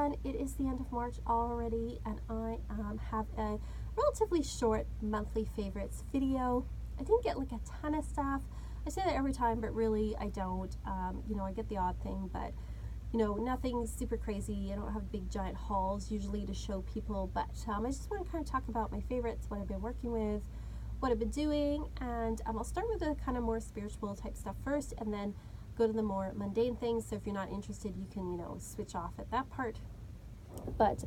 everyone. It is the end of March already, and I have a relatively short monthly favorites video. I didn't get like a ton of stuff. I say that every time, but really I don't. I get the odd thing, but nothing super crazy. I don't have big giant hauls usually to show people, but I just want to kind of talk about my favorites, what I've been working with, what I've been doing, and I'll start with the kind of more spiritual type stuff first, and then go to the more mundane things. So if you're not interested, you can switch off at that part. But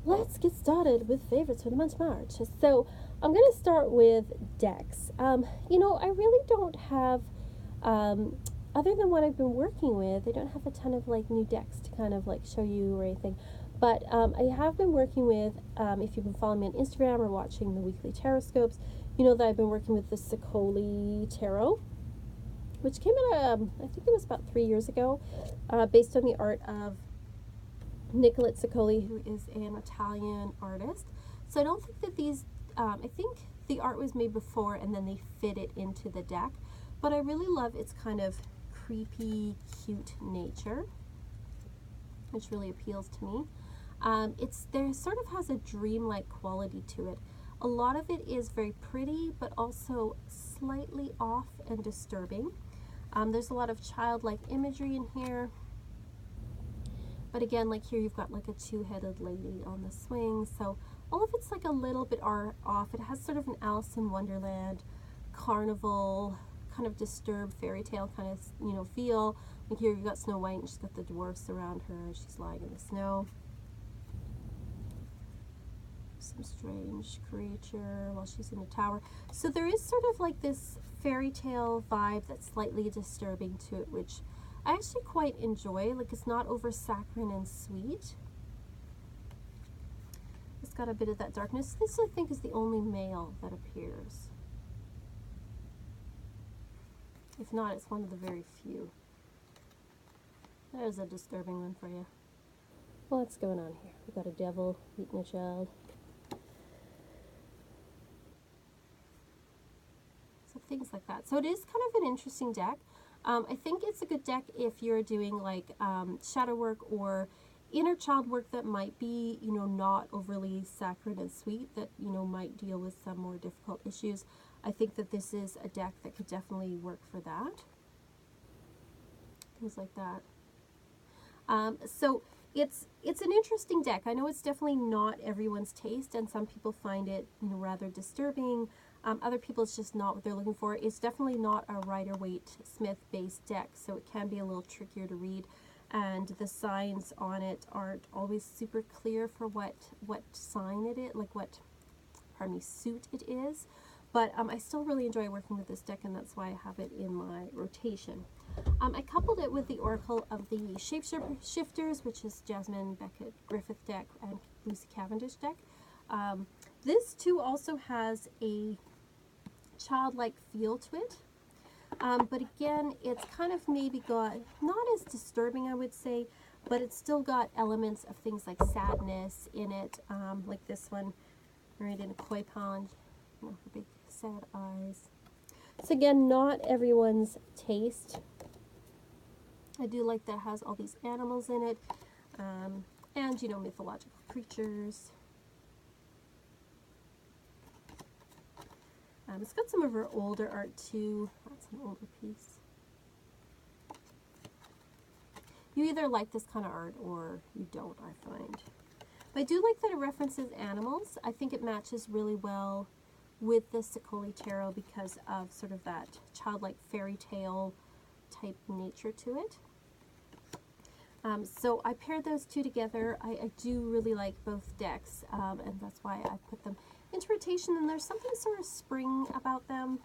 let's get started with favorites for the month of March. So I'm going to start with decks. I really don't have, other than what I've been working with, I don't have a ton of like new decks to kind of like show you or anything. But I have been working with, if you've been following me on Instagram or watching the weekly tarot scopes, you know that I've been working with the Sicoli Tarot, which came out, I think it was about 3 years ago, based on the art of Nicolette Sicoli, who is an Italian artist. So I don't think that these, I think the art was made before and then they fit it into the deck, but I really love its kind of creepy, cute nature, which really appeals to me. There sort of has a dreamlike quality to it. A lot of it is very pretty, but also slightly off and disturbing. There's a lot of childlike imagery in here. But again, like here you've got like a two-headed lady on the swing. So all of it's like a little bit off. It has sort of an Alice in Wonderland, carnival, kind of disturbed fairy tale kind of, feel. Like here you've got Snow White and she's got the dwarfs around her. She's lying in the snow. Some strange creature while she's in a tower. So there is sort of like this fairy tale vibe that's slightly disturbing to it, which I actually quite enjoy. Like, it's not over saccharine and sweet. It's got a bit of that darkness. This, I think, is the only male that appears. If not, it's one of the very few. There's a disturbing one for you. What's going on here? We've got a devil eating a child. Things like that. So it is kind of an interesting deck. I think it's a good deck if you're doing like shadow work or inner child work that might be, not overly saccharine and sweet, that, might deal with some more difficult issues. I think that this is a deck that could definitely work for that. Things like that. So it's an interesting deck. I know it's definitely not everyone's taste, and some people find it, rather disturbing. Other people, it's just not what they're looking for. It's definitely not a Rider-Waite-Smith based deck, so it can be a little trickier to read, and the signs on it aren't always super clear for what sign it is, like what, suit it is. But I still really enjoy working with this deck, and that's why I have it in my rotation. I coupled it with the Oracle of the Shapeshifters, which is Jasmine Beckett Griffith deck and Lucy Cavendish deck. This too also has a childlike feel to it, but again, it's kind of maybe got, not as disturbing I would say, but it's still got elements of things like sadness in it, like this one, right in a koi pond, her big sad eyes. So again, not everyone's taste. I do like that it has all these animals in it, and mythological creatures. It's got some of her older art too. That's an older piece. You either like this kind of art or you don't, I find. But I do like that it references animals. I think it matches really well with the Sicoli Tarot because of sort of that childlike fairy tale type nature to it. So I paired those two together. I do really like both decks, and that's why I put them into rotation, and there's something sort of spring about them.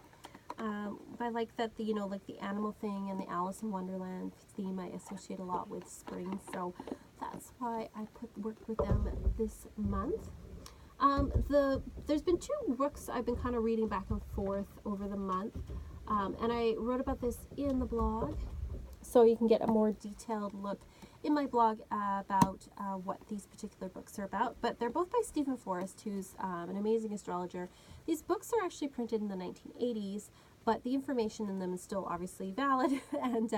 I like that the like the animal thing and the Alice in Wonderland theme I associate a lot with spring, so that's why I worked with them this month. There's been two books I've been kind of reading back and forth over the month, and I wrote about this in the blog, so you can get a more detailed look in my blog about what these particular books are about. But they're both by Stephen Forrest, who's an amazing astrologer. These books are actually printed in the 1980s, but the information in them is still obviously valid. And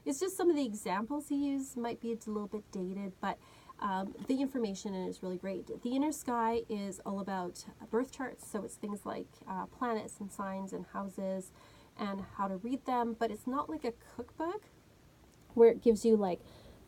it's just some of the examples he used might be a little bit dated, but the information in it is really great. The Inner Sky is all about birth charts, so it's things like planets and signs and houses and how to read them, but it's not like a cookbook where it gives you like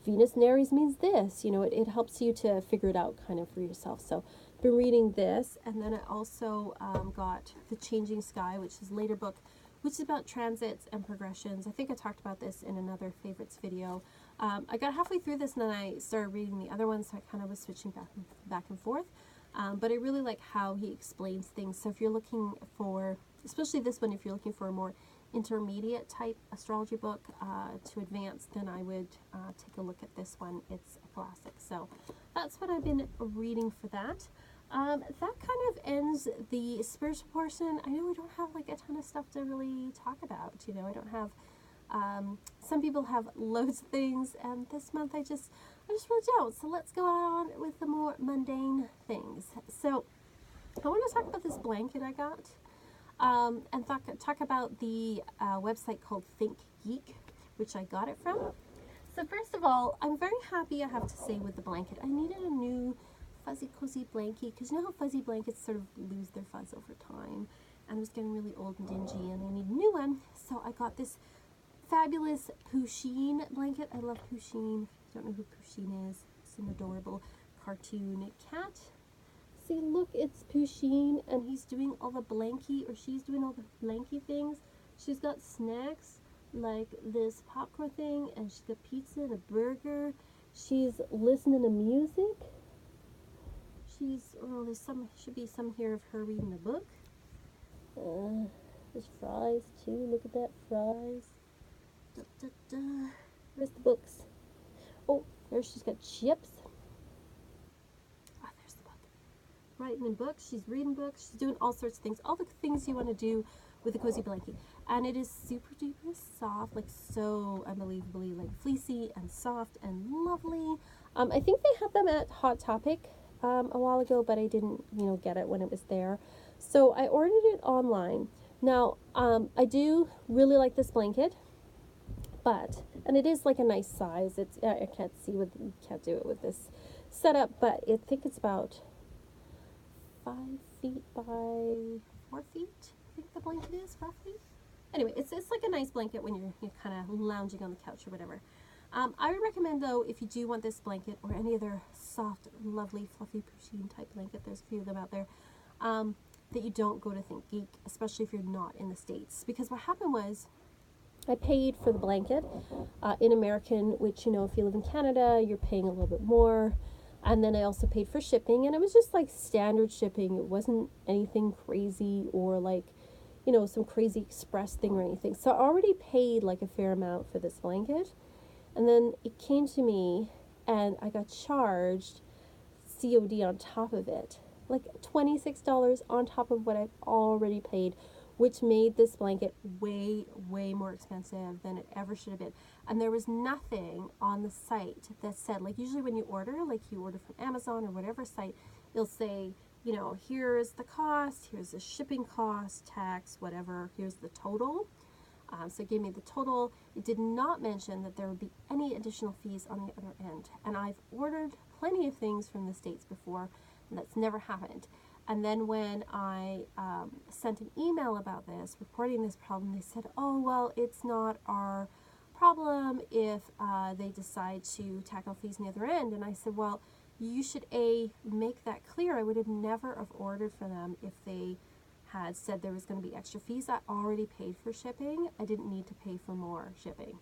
Venus in Aries means this, it helps you to figure it out kind of for yourself. So I've been reading this, and then I also got The Changing Sky, which is a later book, which is about transits and progressions. I think I talked about this in another favorites video. I got halfway through this and then I started reading the other one, so I kind of was switching back and forth. But I really like how he explains things. So if you're looking for, especially this one, if you're looking for a more intermediate type astrology book to advance, then I would take a look at this one. It's a classic. So that's what I've been reading for that. That kind of ends the spiritual portion. I know we don't have like a ton of stuff to really talk about. I don't have, some people have loads of things, and this month I just really don't. So let's go on with the more mundane things. So I want to talk about this blanket I got, and talk about the website called Geek, which I got it from. So first of all, I'm very happy, I have to say, with the blanket. I needed a new fuzzy cozy blanket, because you know how fuzzy blankets sort of lose their fuzz over time, and it was getting really old and dingy, and I need a new one. So I got this fabulous Pusheen blanket. I love Pusheen. If you don't know who Pusheen is, it's an adorable cartoon cat. See, look, it's Pusheen, and he's doing all the blankie, or she's doing all the blankie things. She's got snacks like this popcorn thing, and she's got pizza and a burger. She's listening to music. There's should be some here of her reading a book. There's fries too. Look at that, fries. Da, da, da. Where's the books? Oh, there she's got chips. Ah, there's the book. Writing in books. She's reading books. She's doing all sorts of things. All the things you want to do with a cozy blankie. And it is super duper soft, like so unbelievably like fleecy and soft and lovely. I think they had them at Hot Topic a while ago, but I didn't, get it when it was there. So I ordered it online. Now, I do really like this blanket, and it is like a nice size. It's, I can't do it with this setup, but I think it's about 5 feet by 4 feet. I think the blanket is roughly. Anyway, it's like a nice blanket when you're kind of lounging on the couch or whatever. I would recommend, though, if you do want this blanket or any other soft, lovely, fluffy Pusheen type blanket, there's a few of them out there, that you don't go to Geek, especially if you're not in the States. Because what happened was, I paid for the blanket in American, which, if you live in Canada, you're paying a little bit more. And then I also paid for shipping, and it was just like standard shipping. It wasn't anything crazy or like, some crazy express thing or anything. So I already paid like a fair amount for this blanket. And then it came to me, and I got charged COD on top of it, like $26 on top of what I've already paid, which made this blanket way, way more expensive than it ever should have been. And there was nothing on the site that said, like usually when you order from Amazon or whatever site, it'll say, here's the cost, here's the shipping cost, tax, whatever, here's the total. So it gave me the total. It did not mention that there would be any additional fees on the other end. And I've ordered plenty of things from the States before, and that's never happened. And then when I sent an email about this, reporting this problem, they said, oh, well, it's not our problem if they decide to tack on fees on the other end. And I said, well, you should, make that clear. I would have never have ordered for them if they had said there was going to be extra fees. I already paid for shipping. I didn't need to pay for more shipping.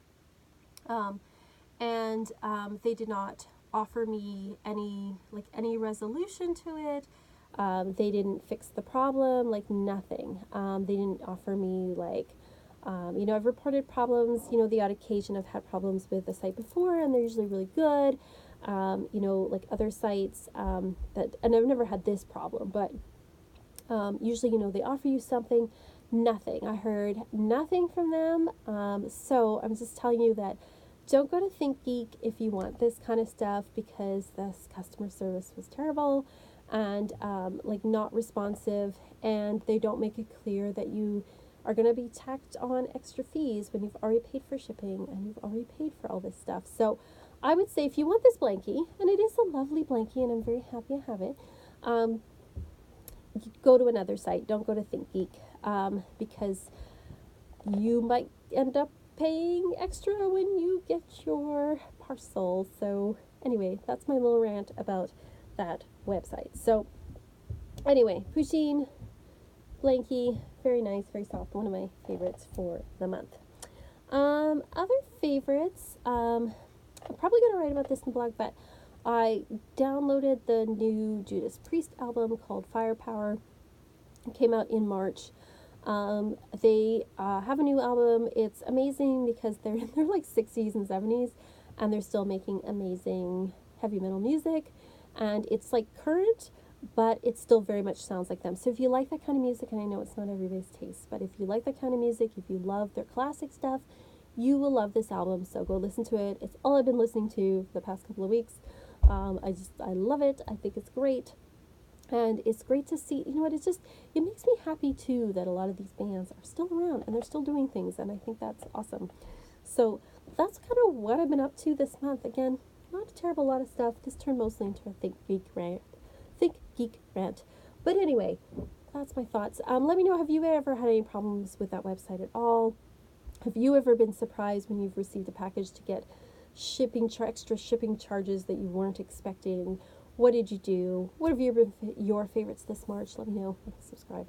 They did not offer me any resolution to it. They didn't fix the problem, like nothing. They didn't offer me I've reported problems, the odd occasion I've had problems with the site before, and they're usually really good. Like other sites, and I've never had this problem, but usually, they offer you something. Nothing. I heard nothing from them. So I'm just telling you that don't go to ThinkGeek if you want this kind of stuff, because this customer service was terrible and not responsive, and they don't make it clear that you are going to be tacked on extra fees when you've already paid for shipping and you've already paid for all this stuff. So I would say if you want this blankie, and it is a lovely blankie and I'm very happy I have it, go to another site. Don't go to ThinkGeek, because you might end up paying extra when you get your parcel. So anyway, that's my little rant about that website. So anyway, Pusheen blankie, very nice, very soft, one of my favorites for the month. Other favorites, I'm probably going to write about this in the blog, but I downloaded the new Judas Priest album called Firepower. It came out in March. They have a new album. It's amazing because they're like 60s and 70s, and they're still making amazing heavy metal music, and it's like current, but it still very much sounds like them. So if you like that kind of music, and I know it's not everybody's taste, but if you like that kind of music, if you love their classic stuff, you will love this album. So go listen to it. It's all I've been listening to for the past couple of weeks. I love it. I think it's great. And it's great to see, you know what, it makes me happy too that a lot of these bands are still around and they're still doing things, and I think that's awesome. So that's kind of what I've been up to this month. Again, not a terrible lot of stuff. This turned mostly into a Think Geek rant. But anyway, that's my thoughts. Let me know, have you ever had any problems with that website at all? Have you ever been surprised when you've received a package to get extra shipping charges that you weren't expecting? What did you do? What have been your favorites this March? Let me know. Subscribe.